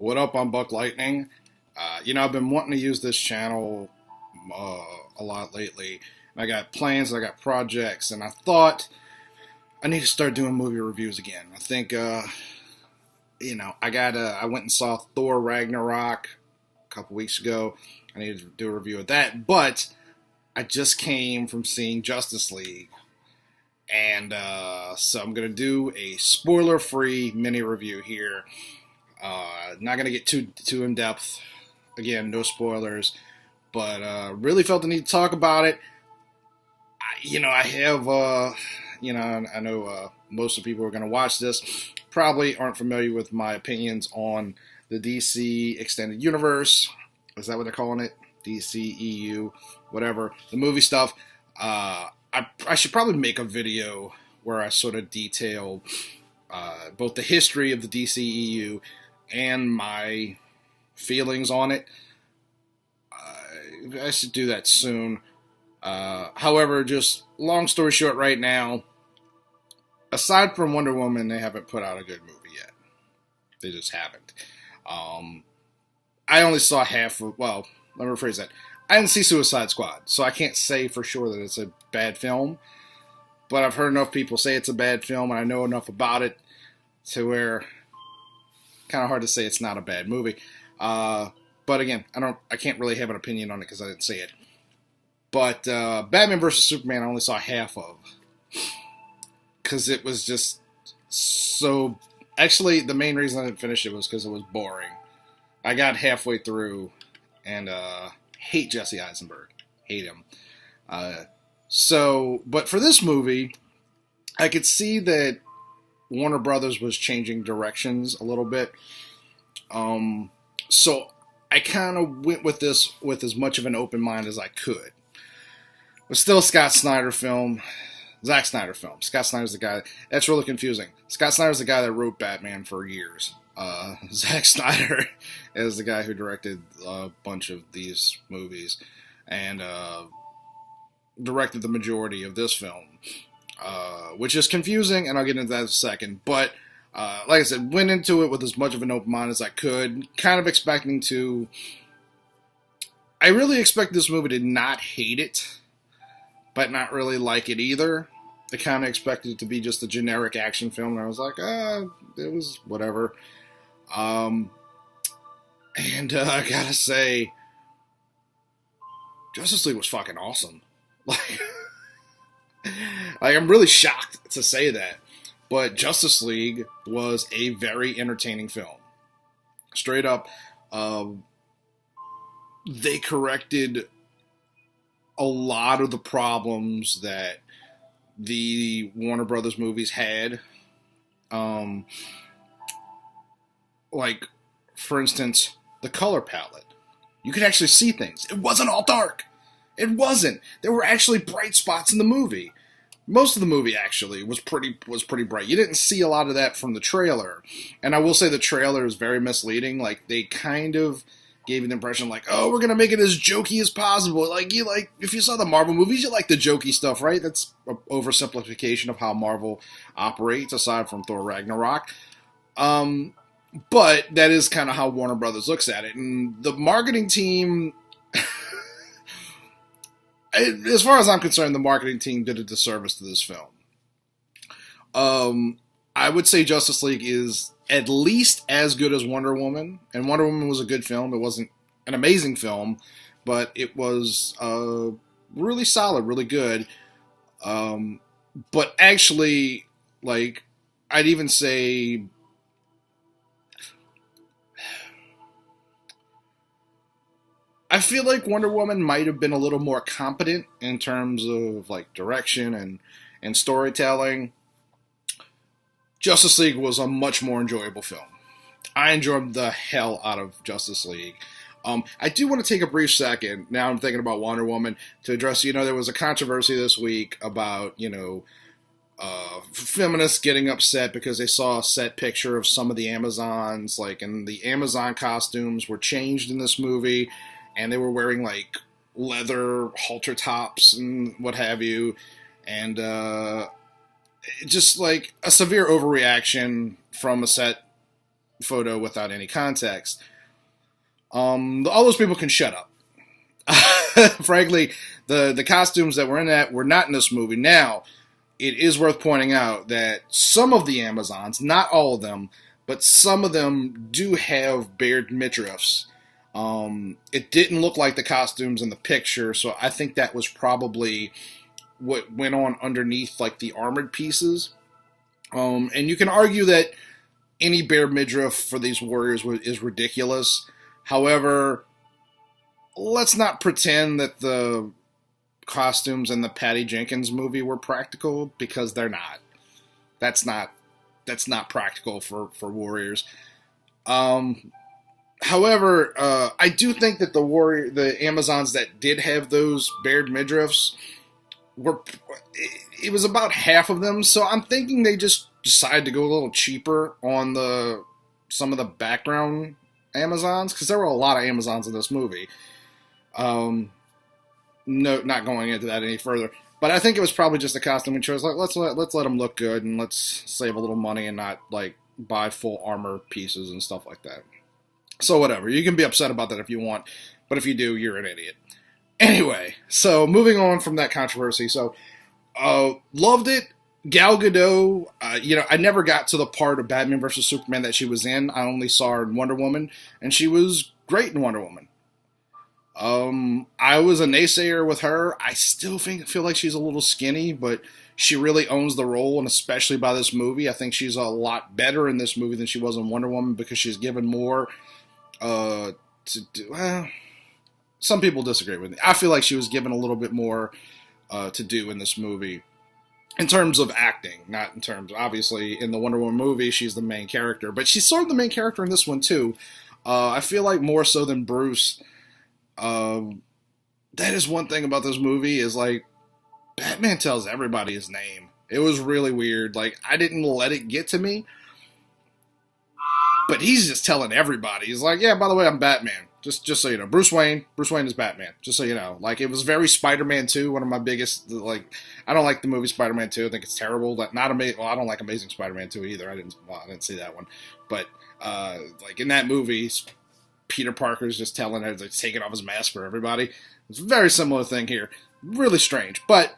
What up? I'm Buck Lightning. I've been wanting to use this channel a lot lately. I got plans, I got projects, and I thought I need to start doing movie reviews again. I think, I went and saw Thor Ragnarok a couple weeks ago. I needed to do a review of that, but I just came from seeing Justice League. And so I'm going to do a spoiler-free mini review here. Not going to get too in depth. Again, no spoilers. But really felt the need to talk about it. I know most of the people who are going to watch this probably aren't familiar with my opinions on the DC Extended Universe. Is that what they're calling it? DCEU, whatever. The movie stuff. I should probably make a video where I sort of detail both the history of the DCEU and my feelings on it. I should do that soon. However, just long story short right now, aside from Wonder Woman, they haven't put out a good movie yet. They just haven't. I only saw half of, well, let me rephrase that. I didn't see Suicide Squad, so I can't say for sure that it's a bad film. But I've heard enough people say it's a bad film, and I know enough about it to where kind of hard to say it's not a bad movie. But again, I can't really have an opinion on it because I didn't see it. But Batman vs. Superman I only saw half of. Because it was just so... Actually, the main reason I didn't finish it was because it was boring. I got halfway through and hate Jesse Eisenberg. Hate him. But for this movie, I could see that Warner Brothers was changing directions a little bit. So I kind of went with this with as much of an open mind as I could. It was still a Scott Snyder film. Zack Snyder film. Scott Snyder's the guy. That's really confusing. Scott Snyder's the guy that wrote Batman for years. Zack Snyder is the guy who directed a bunch of these movies and directed the majority of this film, which is confusing, and I'll get into that in a second. But like I said, went into it with as much of an open mind as I could, kind of expecting to... I really expect this movie to not hate it, but not really like it either. I kind of expected it to be just a generic action film, and I was like, it was whatever. I gotta say, Justice League was fucking awesome. Like I'm really shocked to say that, but Justice League was a very entertaining film. Straight up, they corrected a lot of the problems that the Warner Brothers movies had. Like, for instance, the color palette. You could actually see things. It wasn't all dark. It wasn't. There were actually bright spots in the movie. Most of the movie, actually, was pretty bright. You didn't see a lot of that from the trailer. And I will say the trailer is very misleading. Like, they kind of gave an impression like, oh, we're going to make it as jokey as possible. If you saw the Marvel movies, you like the jokey stuff, right? That's an oversimplification of how Marvel operates, aside from Thor Ragnarok. But that is kind of how Warner Brothers looks at it. And the marketing team, as far as I'm concerned, the marketing team did a disservice to this film. I would say Justice League is at least as good as Wonder Woman. And Wonder Woman was a good film. It wasn't an amazing film, but it was really solid, really good. But actually, I'd even say... I feel like Wonder Woman might have been a little more competent in terms of direction and storytelling. Justice League was a much more enjoyable film. I enjoyed the hell out of Justice League. I do want to take a brief second, now I'm thinking about Wonder Woman, to address, there was a controversy this week about, feminists getting upset because they saw a set picture of some of the Amazons, and the Amazon costumes were changed in this movie, and they were wearing, leather halter tops and what have you, and just, a severe overreaction from a set photo without any context. All those people can shut up. Frankly, the costumes that were in that were not in this movie. Now, it is worth pointing out that some of the Amazons, not all of them, but some of them do have bared midriffs. It didn't look like the costumes in the picture, so I think that was probably what went on underneath like the armored pieces. And you can argue that any bare midriff for these warriors is ridiculous. However, let's not pretend that the costumes in the Patty Jenkins movie were practical, because they're not. That's not practical for warriors. However, I do think that the Amazons that did have those bared midriffs it was about half of them, so I'm thinking they just decided to go a little cheaper on some of the background Amazons, because there were a lot of Amazons in this movie. No, not going into that any further, but I think it was probably just a costuming choice. Like, let's let them look good, and let's save a little money and not like buy full armor pieces and stuff like that. So whatever, you can be upset about that if you want, but if you do, you're an idiot. Anyway, so moving on from that controversy. So, loved it. Gal Gadot, I never got to the part of Batman vs. Superman that she was in. I only saw her in Wonder Woman, and she was great in Wonder Woman. I was a naysayer with her. I still feel like she's a little skinny, but she really owns the role, and especially by this movie. I think she's a lot better in this movie than she was in Wonder Woman, because she's given more to do. Well, some people disagree with me. I feel like she was given a little bit more to do in this movie. In terms of acting, not in terms, obviously, in the Wonder Woman movie, she's the main character. But she's sort of the main character in this one, too. I feel like more so than Bruce. That is one thing about this movie, is, like, Batman tells everybody his name. It was really weird. Like, I didn't let it get to me. But he's just telling everybody. He's like, yeah, by the way, I'm Batman. Just so you know, Bruce Wayne is Batman. Just so you know, like, it was very Spider-Man 2. One of my biggest, like, I don't like the movie Spider-Man 2. I think it's terrible. Not amazing. Well, I don't like Amazing Spider-Man 2 either. I didn't see that one. But like in that movie, Peter Parker's just telling her, like, taking off his mask for everybody. It's a very similar thing here. Really strange. But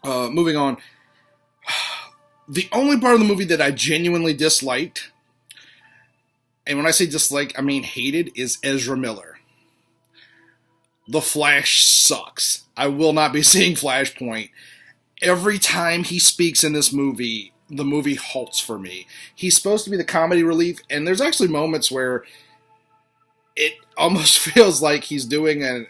moving on, the only part of the movie that I genuinely disliked, and when I say dislike, I mean hated, is Ezra Miller. The Flash sucks. I will not be seeing Flashpoint. Every time he speaks in this movie, the movie halts for me. He's supposed to be the comedy relief, and there's actually moments where it almost feels like he's doing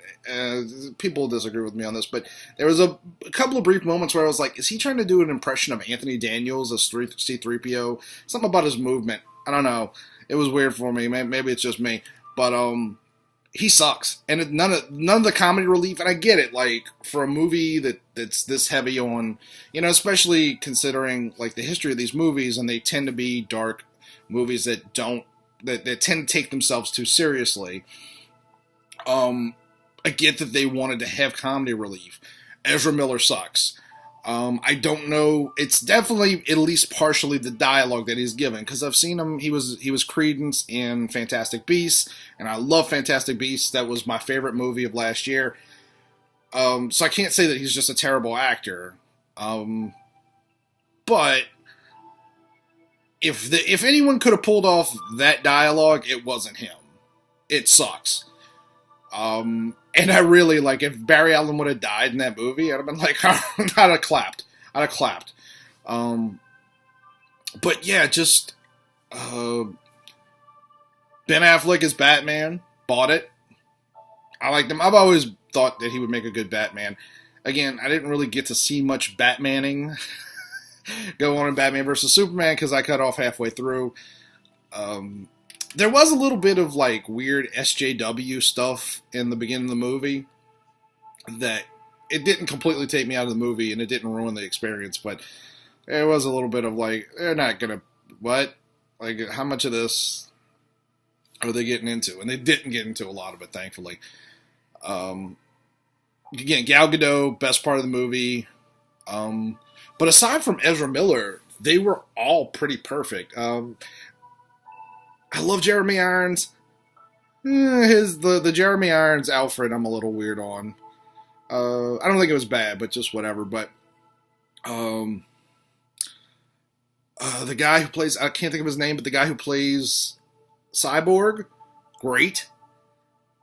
people disagree with me on this, but there was a couple of brief moments where I was like, is he trying to do an impression of Anthony Daniels as C-3PO? Something about his movement. I don't know. It was weird for me. Maybe it's just me. But he sucks. And none of the comedy relief, and I get it, like, for a movie that's this heavy on, especially considering, like, the history of these movies, and they tend to be dark movies that tend to take themselves too seriously. I get that they wanted to have comedy relief. Ezra Miller sucks. I don't know. It's definitely at least partially the dialogue that he's given, because I've seen him. He was Credence in Fantastic Beasts, and I love Fantastic Beasts. That was my favorite movie of last year. So I can't say that he's just a terrible actor. But if anyone could have pulled off that dialogue, it wasn't him. It sucks. And I really, like, if Barry Allen would have died in that movie, I'd have been like, I'd have clapped. But yeah, just, Ben Affleck is Batman. Bought it. I liked him. I've always thought that he would make a good Batman. Again, I didn't really get to see much Batmaning go on in Batman vs. Superman, because I cut off halfway through. There was a little bit of, like, weird SJW stuff in the beginning of the movie that it didn't completely take me out of the movie, and it didn't ruin the experience, but there was a little bit of, like, they're not gonna, what? Like, how much of this are they getting into? And they didn't get into a lot of it, thankfully. Again, Gal Gadot, best part of the movie. But aside from Ezra Miller, they were all pretty perfect. I love Jeremy Irons. The Jeremy Irons Alfred I'm a little weird on. I don't think it was bad, but just whatever. But um, the guy who plays, I can't think of his name, but the guy who plays Cyborg, great.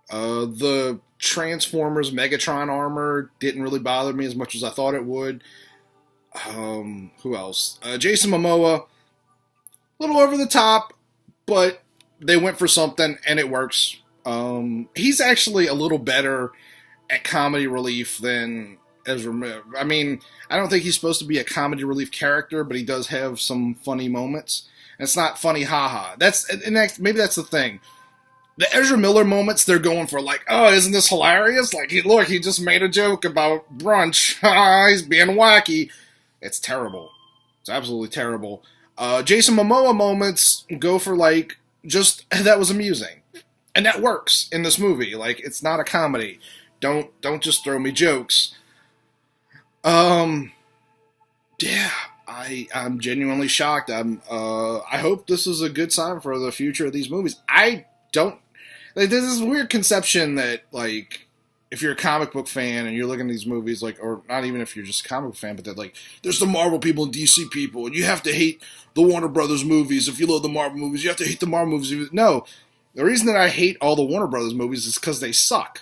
The Transformers Megatron armor didn't really bother me as much as I thought it would. Who else? Jason Momoa, a little over the top, but they went for something and it works. He's actually a little better at comedy relief than Ezra Miller. I mean, I don't think he's supposed to be a comedy relief character, but he does have some funny moments. And it's not funny, haha. Maybe that's the thing. The Ezra Miller moments, they're going for like, oh, isn't this hilarious? Like, look, he just made a joke about brunch. He's being wacky. It's terrible. It's absolutely terrible. Jason Momoa moments go for like, just, that was amusing. And that works in this movie. Like, it's not a comedy. Don't just throw me jokes. Yeah, I'm genuinely shocked. I hope this is a good sign for the future of these movies. I don't, like, there's this weird conception that, like, if you're a comic book fan and you're looking at these movies, like, or not even if you're just a comic book fan, but that, like, there's the Marvel people and DC people, and you have to hate the Warner Brothers movies. If you love the Marvel movies, you have to hate the Marvel movies. No, the reason that I hate all the Warner Brothers movies is because they suck.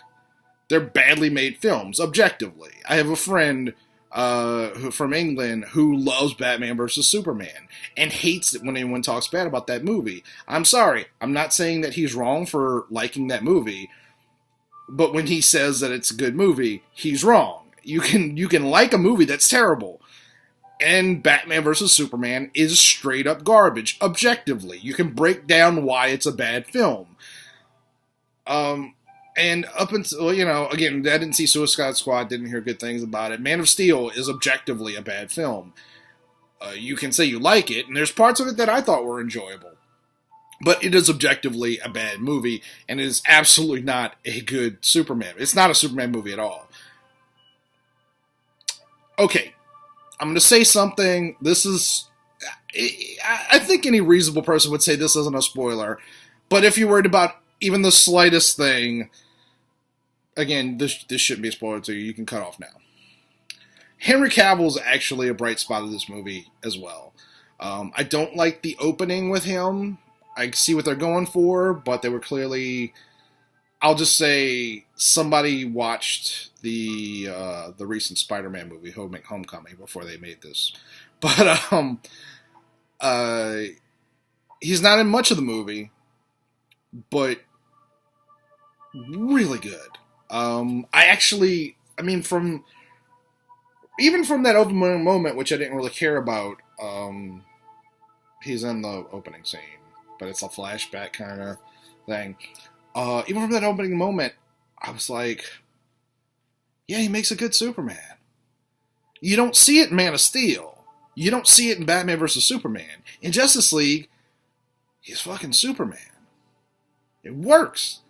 They're badly made films, objectively. I have a friend from England who loves Batman vs. Superman and hates it when anyone talks bad about that movie. I'm sorry. I'm not saying that he's wrong for liking that movie, but when he says that it's a good movie, he's wrong. You can like a movie that's terrible. And Batman vs. Superman is straight up garbage, objectively. You can break down why it's a bad film. And up until, again, I didn't see Suicide Squad, didn't hear good things about it. Man of Steel is objectively a bad film. You can say you like it, and there's parts of it that I thought were enjoyable. But it is objectively a bad movie, and it is absolutely not a good Superman. It's not a Superman movie at all. Okay, I'm going to say something. This is, I think any reasonable person would say this isn't a spoiler. But if you're worried about even the slightest thing, again, this shouldn't be a spoiler to you. You can cut off now. Henry Cavill is actually a bright spot of this movie as well. I don't like the opening with him. I see what they're going for, but they were clearly, I'll just say, somebody watched the recent Spider-Man movie, Homecoming, before they made this. But he's not in much of the movie, but really good. From that opening moment, which I didn't really care about, he's in the opening scene, but it's a flashback kind of thing. Even from that opening moment, I was like, yeah, he makes a good Superman. You don't see it in Man of Steel. You don't see it in Batman vs. Superman. In Justice League, he's fucking Superman. It works.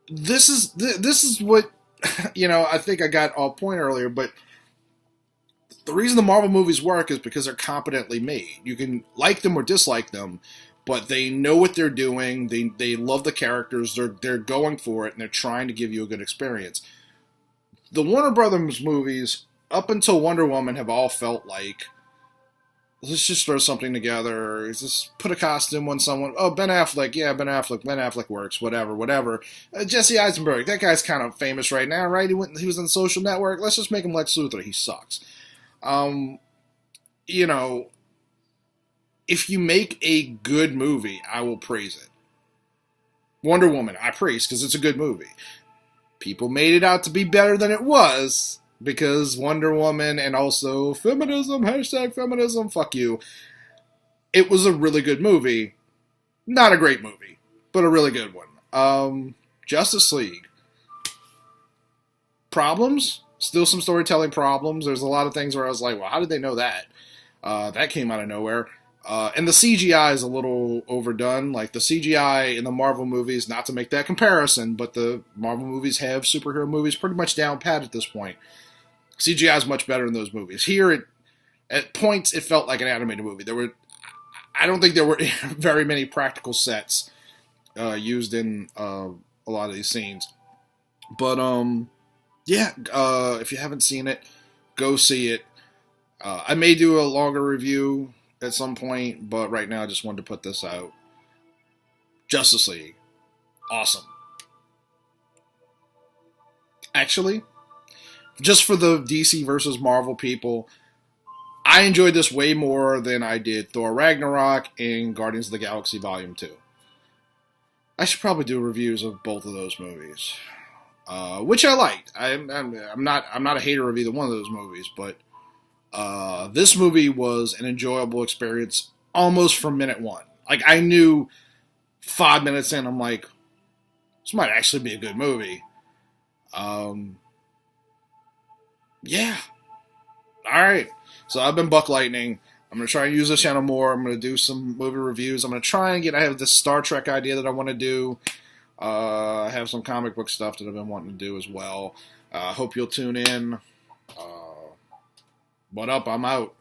This is what, I think I got off point earlier, but the reason the Marvel movies work is because they're competently made. You can like them or dislike them, but they know what they're doing. They love the characters. They're going for it, and they're trying to give you a good experience. The Warner Brothers movies, up until Wonder Woman, have all felt like, let's just throw something together. Let's just put a costume on someone. Oh, Ben Affleck. Yeah, Ben Affleck works. Whatever. Jesse Eisenberg. That guy's kind of famous right now, right? He was on The Social Network. Let's just make him Lex Luthor. He sucks. If you make a good movie, I will praise it. Wonder Woman, I praise because it's a good movie. People made it out to be better than it was because Wonder Woman and also feminism, #feminism, fuck you. It was a really good movie. Not a great movie, but a really good one. Justice League. Problems? Still some storytelling problems. There's a lot of things where I was like, well, how did they know that? That came out of nowhere. And the CGI is a little overdone. Like the CGI in the Marvel movies, not to make that comparison, but the Marvel movies have superhero movies pretty much down pat at this point. CGI is much better in those movies. Here, at points, it felt like an animated movie. I don't think there were very many practical sets used in a lot of these scenes. But yeah, if you haven't seen it, go see it. I may do a longer review at some point, but right now I just wanted to put this out. Justice League, awesome. Actually, just for the DC versus Marvel people, I enjoyed this way more than I did Thor Ragnarok and Guardians of the Galaxy Volume 2. I should probably do reviews of both of those movies, which I liked. I'm not a hater of either one of those movies, but this movie was an enjoyable experience almost from minute one. Like, I knew 5 minutes in, I'm like, this might actually be a good movie. Yeah. Alright. So I've been Buck Lightning. I'm going to try and use this channel more. I'm going to do some movie reviews. I'm going to try and I have this Star Trek idea that I want to do. I have some comic book stuff that I've been wanting to do as well. Hope you'll tune in. What up? I'm out.